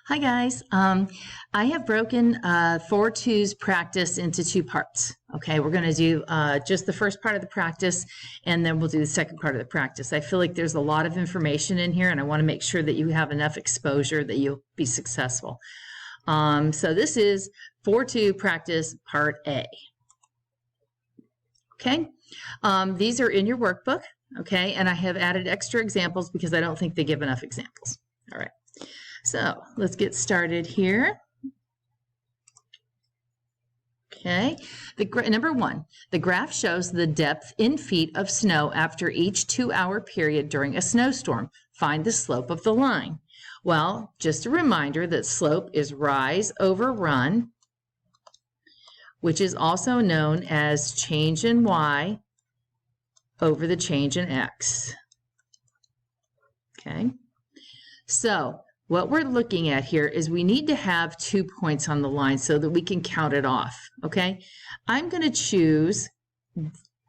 Hi guys. I have broken 4-2's practice into two parts. Okay, we're going to do just the first part of the practice, and then we'll do the second part of the practice. I feel like there's a lot of information in here, and I want to make sure that you have enough exposure that you'll be successful. So this is 4-2 practice part A. Okay, these are in your workbook. Okay, and I have added extra examples because I don't think they give enough examples. All right. So let's get started here. Okay, number one, the graph shows the depth in feet of snow after each 2-hour period during a snowstorm. Find the slope of the line. Well, just a reminder that slope is rise over run, which is also known as change in y over the change in x. Okay, so what we're looking at here is we need to have 2 points on the line so that we can count it off, okay? I'm going to choose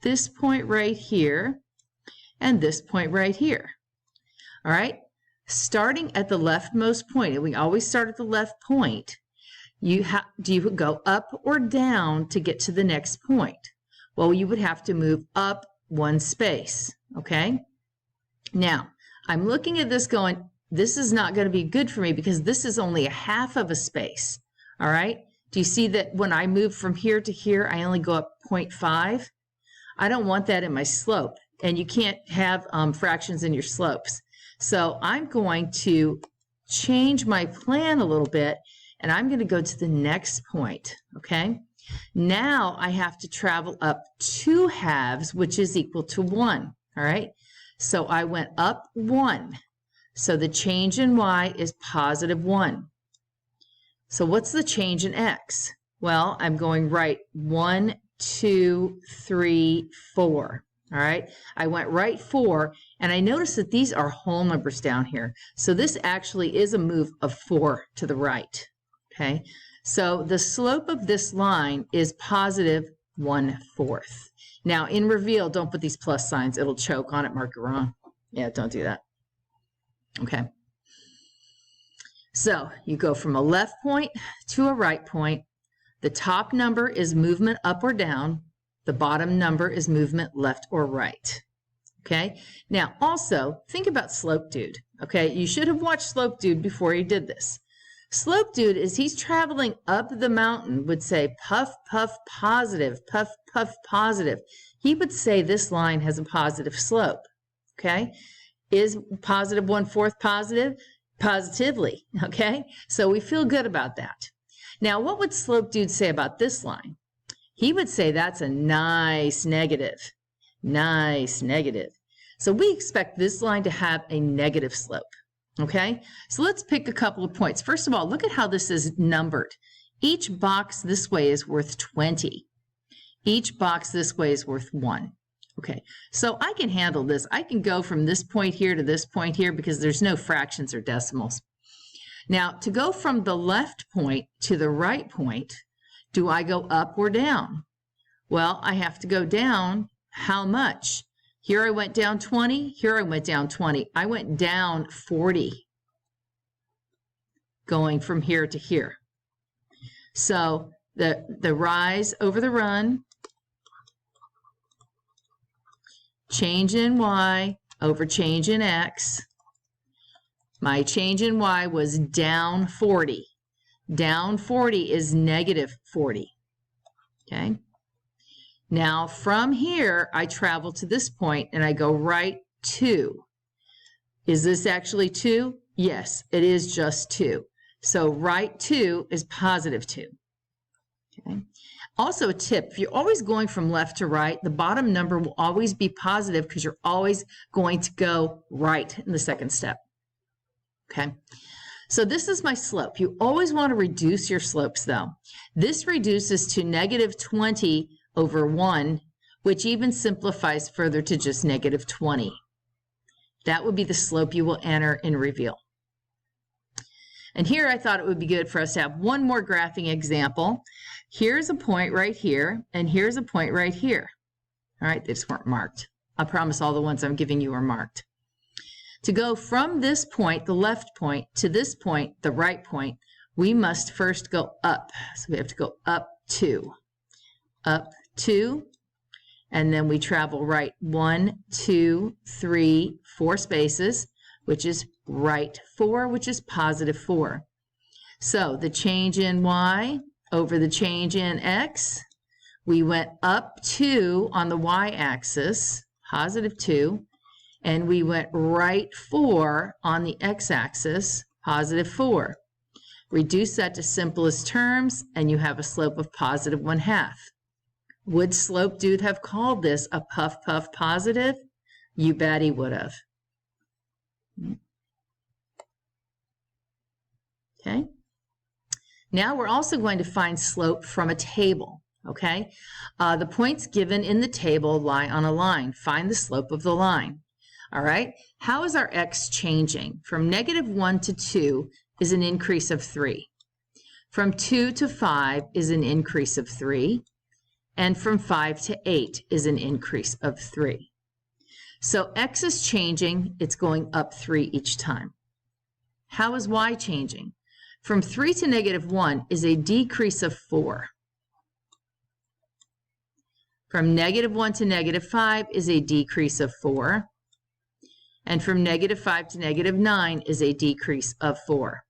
this point right here and this point right here, all right? Starting at the leftmost point, and we always start at the left point, do you go up or down to get to the next point? Well, you would have to move up one space, okay? Now, I'm looking at this going, this is not going to be good for me because this is only a half of a space, all right? Do you see that when I move from here to here, I only go up 0.5? I don't want that in my slope, and you can't have fractions in your slopes. So I'm going to change my plan a little bit, and I'm going to go to the next point, okay? Now I have to travel up 2 halves, which is equal to 1, all right? So I went up 1. So the change in y is positive 1. So what's the change in x? Well, I'm going right 1, 2, 3, 4. All right, I went right 4, and I notice that these are whole numbers down here. So this actually is a move of 4 to the right. Okay, so the slope of this line is positive 1/4. Now in reveal, don't put these plus signs. It'll choke on it, mark it wrong. Yeah, don't do that. Okay, so you go from a left point to a right point. The top number is movement up or down. The bottom number is movement left or right. Okay, now also think about Slope Dude. Okay, you should have watched Slope Dude before you did this. Slope Dude, as he's traveling up the mountain, would say puff, puff, positive, puff, puff, positive. He would say this line has a positive slope. Okay. Is positive 1/4 positive? Positively, okay? So we feel good about that. Now, what would Slope Dude say about this line? He would say that's a nice negative. Nice negative. So we expect this line to have a negative slope, okay? So let's pick a couple of points. First of all, look at how this is numbered. Each box this way is worth 20. Each box this way is worth 1. Okay, so I can handle this. I can go from this point here to this point here because there's no fractions or decimals. Now, to go from the left point to the right point, do I go up or down? Well, I have to go down how much? Here I went down 20. Here I went down 20. I went down 40 going from here to here. So the rise over the run, change in y over change in x. My change in y was down 40. Down 40 is negative 40. Okay. Now from here, I travel to this point and I go right 2. Is this actually 2? Yes, it is just 2. So right 2 is positive 2. Okay. Also a tip, if you're always going from left to right, the bottom number will always be positive because you're always going to go right in the second step. Okay, so this is my slope. You always want to reduce your slopes though. This reduces to negative 20 over 1, which even simplifies further to just negative 20. That would be the slope you will enter in reveal. And here I thought it would be good for us to have one more graphing example. Here's a point right here, and here's a point right here. All right, they just weren't marked. I promise all the ones I'm giving you are marked. To go from this point, the left point, to this point, the right point, we must first go up. So we have to go up 2, and then we travel right 1, 2, 3, 4 spaces, which is right 4, which is positive 4. So the change in y over the change in x, we went up 2 on the y-axis, positive 2, and we went right 4 on the x-axis, positive 4. Reduce that to simplest terms, and you have a slope of positive 1/2. Would Slope Dude have called this a puff puff positive? You bet he would have. Okay. Now we're also going to find slope from a table. Okay. The points given in the table lie on a line. Find the slope of the line. All right. How is our x changing? From -1 to 2 is an increase of 3. From 2 to 5 is an increase of 3. And from 5 to 8 is an increase of 3. So x is changing. It's going up 3 each time. How is y changing? From 3 to -1 is a decrease of 4. From -1 to -5 is a decrease of 4. And from -5 to -9 is a decrease of 4.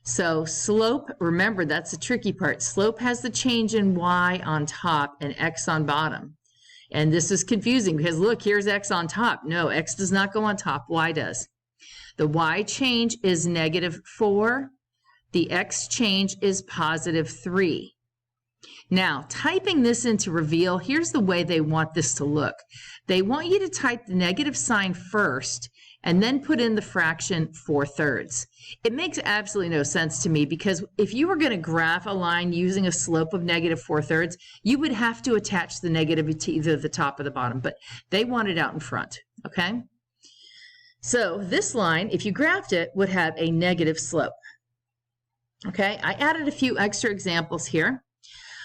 So slope, remember that's the tricky part. Slope has the change in y on top and x on bottom. And this is confusing because look, here's x on top. No, x does not go on top, y does. The y change is -4. The x change is +3. Now, typing this into Reveal, here's the way they want this to look. They want you to type the negative sign first and then put in the fraction 4/3. It makes absolutely no sense to me because if you were going to graph a line using a slope of -4/3, you would have to attach the negative to either the top or the bottom, but they want it out in front, okay? So this line, if you graphed it, would have a negative slope. Okay, I added a few extra examples here.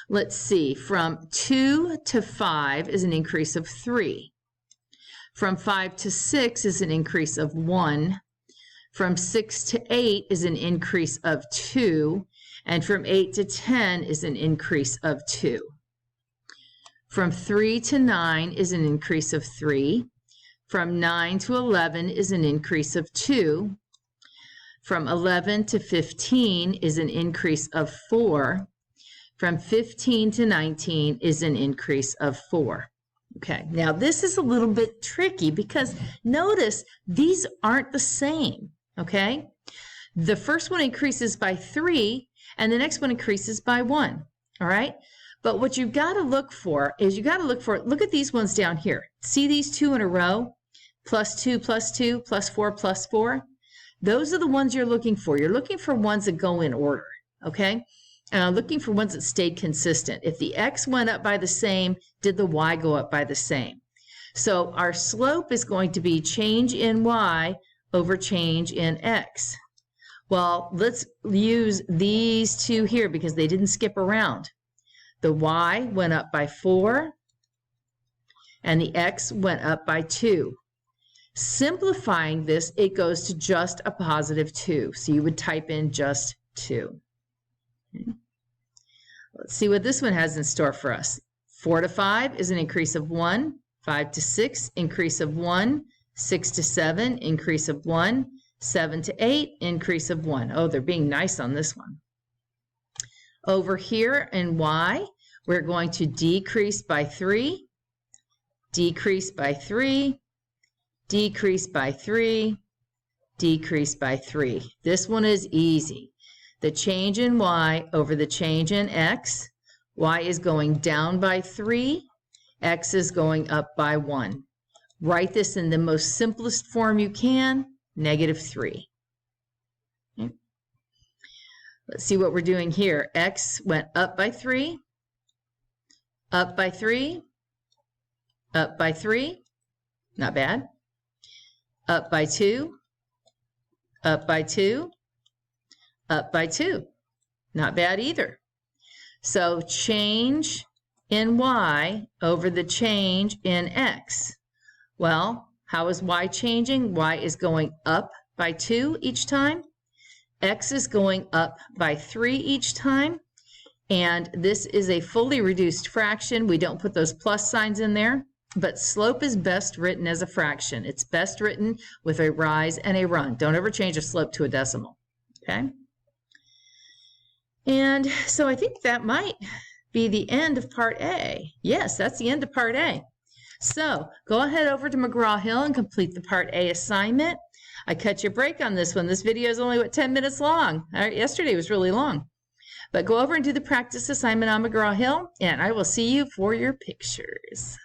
Let's see, from 2 to 5 is an increase of 3. From 5 to 6 is an increase of 1. From 6 to 8 is an increase of 2. And from 8 to 10 is an increase of 2. From 3 to 9 is an increase of 3. From 9 to 11 is an increase of 2. From 11 to 15 is an increase of 4. From 15 to 19 is an increase of 4. Okay, now this is a little bit tricky because notice these aren't the same, okay? The first one increases by 3 and the next one increases by 1, all right? But what you've got to look for is look at these ones down here. See these two in a row? +2, +2, +4, +4. Those are the ones you're looking for. You're looking for ones that go in order, okay? Looking for ones that stayed consistent. If the x went up by the same, did the y go up by the same? So our slope is going to be change in y over change in x. Well, let's use these two here because they didn't skip around. The y went up by 4, and the x went up by 2. Simplifying this, it goes to just a +2. So you would type in just 2. Okay. Let's see what this one has in store for us. 4 to 5 is an increase of 1. 5 to 6, increase of 1. 6 to 7, increase of 1. 7 to 8, increase of 1. Oh, they're being nice on this one. Over here in y, we're going to decrease by 3, decrease by 3, decrease by 3, decrease by 3. This one is easy. The change in y over the change in x. Y is going down by 3. X is going up by 1. Write this in the most simplest form you can, -3. Okay. Let's see what we're doing here. X went up by 3, up by 3, up by 3. Not bad. Up by 2, up by 2, up by 2. Not bad either. So change in y over the change in x. Well, How is y changing? Y is going up by 2 each time. X is going up by 3 each time. And this is a fully reduced fraction. We don't put those plus signs in there. But slope is best written as a fraction. It's best written with a rise and a run. Don't ever change a slope to a decimal, okay? And so I think that might be the end of part A. Yes, that's the end of part A. So go ahead over to McGraw-Hill and complete the part A assignment. I cut you a break on this one. This video is only, 10 minutes long. Yesterday was really long. But go over and do the practice assignment on McGraw-Hill, and I will see you for your pictures.